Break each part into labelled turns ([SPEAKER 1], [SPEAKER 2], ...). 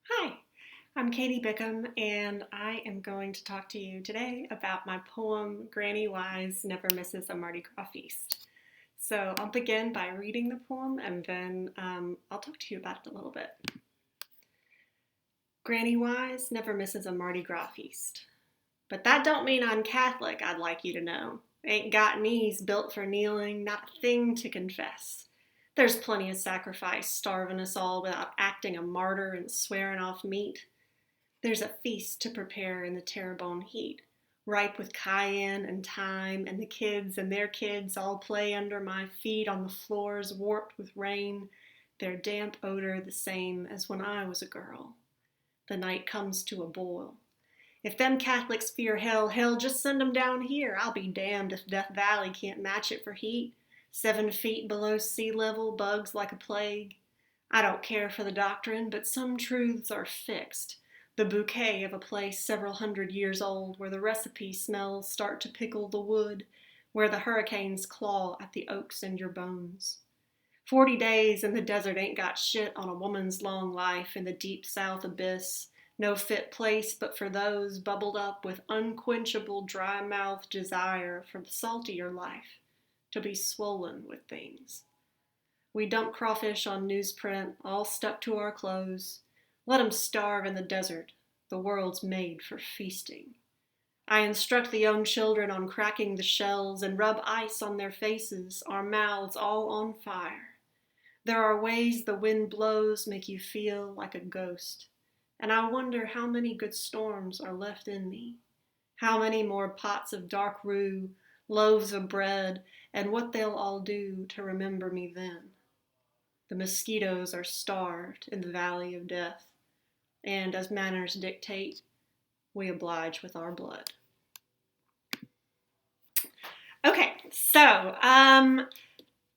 [SPEAKER 1] Hi, I'm Katie Bickham, and I am going to talk to you today about my poem, Granny Wise Never Misses a Mardi Gras Feast. So I'll begin by reading the poem, and then I'll talk to you about it a little bit. Granny Wise never misses a Mardi Gras feast. But that don't mean I'm Catholic, I'd like you to know. Ain't got knees built for kneeling, not a thing to confess. There's plenty of sacrifice starving us all without acting a martyr and swearing off meat. There's a feast to prepare in the Terrebonne heat, ripe with cayenne and thyme, and the kids and their kids all play under my feet on the floors warped with rain, their damp odor the same as when I was a girl. The night comes to a boil. If them Catholics fear hell, hell, just send 'em down here. I'll be damned if Death Valley can't match it for heat. 7 feet below sea level, bugs like a plague. I don't care for the doctrine, but some truths are fixed. The bouquet of a place several hundred years old, where the recipe smells start to pickle the wood, where the hurricanes claw at the oaks in your bones. 40 days in the desert ain't got shit on a woman's long life in the deep south abyss. No fit place but for those bubbled up with unquenchable dry-mouthed desire for the saltier life, to be swollen with things. We dump crawfish on newsprint, all stuck to our clothes. Let 'em starve in the desert. The world's made for feasting. I instruct the young children on cracking the shells and rub ice on their faces, our mouths all on fire. There are ways the wind blows make you feel like a ghost. And I wonder how many good storms are left in me. How many more pots of dark roux, loaves of bread, and what they'll all do to remember me then. The mosquitoes are starved in the valley of death, and as manners dictate, we oblige with our blood. Okay, so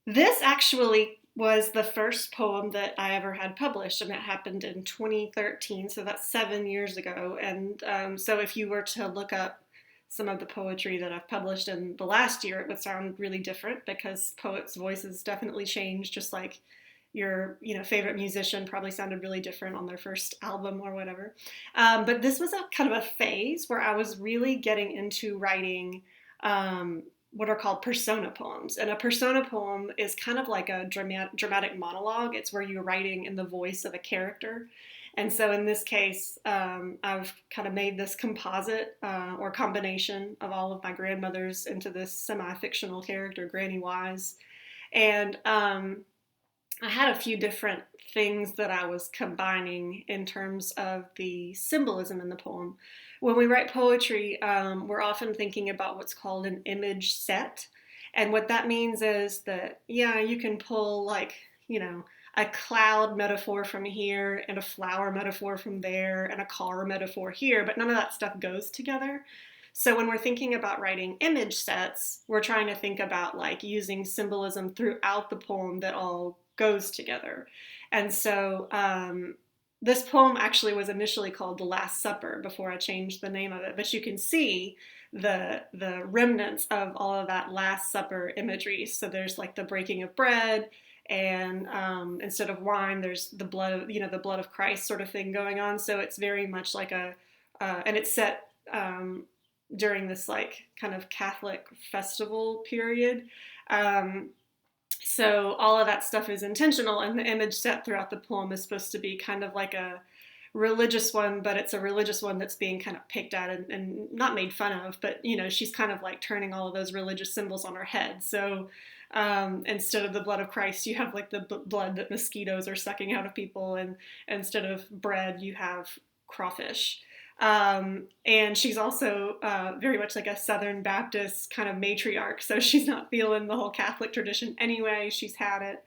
[SPEAKER 1] this actually was the first poem that I ever had published, and it happened in 2013, so that's 7 years ago. And so if you were to look up some of the poetry that I've published in the last year, it would sound really different because poets' voices definitely change, just like your favorite musician probably sounded really different on their first album or whatever. But this was a kind of a phase where I was really getting into writing what are called persona poems. And a persona poem is kind of like a dramatic monologue. It's where you're writing in the voice of a character. And so in this case, I've kind of made this composite or combination of all of my grandmothers into this semi-fictional character, Granny Wise. And I had a few different things that I was combining in terms of the symbolism in the poem. When we write poetry, we're often thinking about what's called an image set. And what that means is that, yeah, you can pull a cloud metaphor from here and a flower metaphor from there and a car metaphor here, but none of that stuff goes together. So when we're thinking about writing image sets, we're trying to think about like using symbolism throughout the poem that all goes together. And so this poem actually was initially called The Last Supper before I changed the name of it, but you can see the remnants of all of that Last Supper imagery. So there's like the breaking of bread, and instead of wine, there's the blood of the blood of Christ sort of thing going on. So it's very much like and it's set during this like kind of Catholic festival period. So all of that stuff is intentional, and the image set throughout the poem is supposed to be kind of like a religious one, but it's a religious one that's being kind of picked at and not made fun of, but she's kind of like turning all of those religious symbols on her head. So instead of the blood of Christ, you have like the blood that mosquitoes are sucking out of people, and instead of bread, you have crawfish. And she's also very much like a Southern Baptist kind of matriarch, so she's not feeling the whole Catholic tradition anyway. She's had it.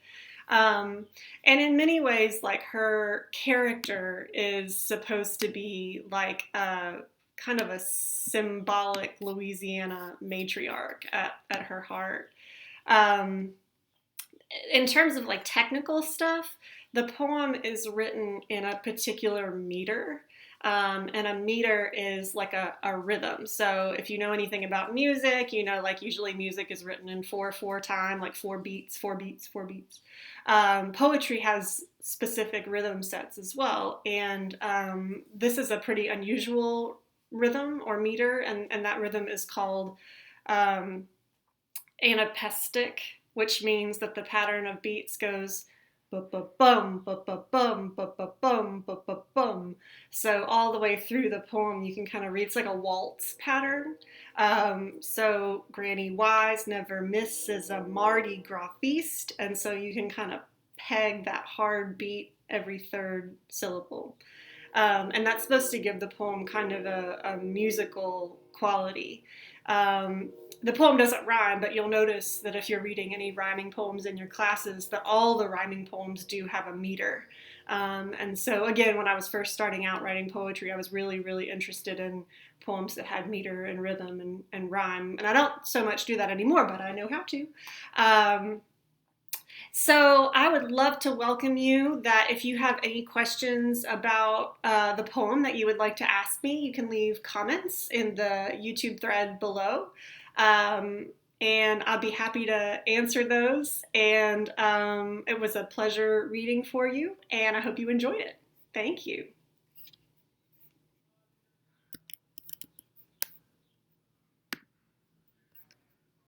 [SPEAKER 1] And in many ways, like her character is supposed to be like a kind of a symbolic Louisiana matriarch at her heart. In terms of like technical stuff, The poem is written in a particular meter. And a meter is like a rhythm. So if you know anything about music, you know, like usually music is written in 4/4 time, like 4 beats, 4 beats, 4 beats. Poetry has specific rhythm sets as well. And this is a pretty unusual rhythm or meter, and that rhythm is called um, anapestic, which means that the pattern of beats goes bum bum bum bum. So all the way through the poem, you can kind of read. It's like a waltz pattern. So Granny Wise never misses a Mardi Gras feast, and so you can kind of peg that hard beat every third syllable. And that's supposed to give the poem kind of a musical quality. Um, the poem doesn't rhyme, but you'll notice that if you're reading any rhyming poems in your classes, that all the rhyming poems do have a meter. And so, again, when I was first starting out writing poetry, I was really, really interested in poems that had meter and rhythm and rhyme. And I don't so much do that anymore, but I know how to. So I would love to welcome you. That if you have any questions about the poem that you would like to ask me, you can leave comments in the YouTube thread below. Um, and I'll be happy to answer those. And it was a pleasure reading for you, and I hope you enjoyed it. Thank you.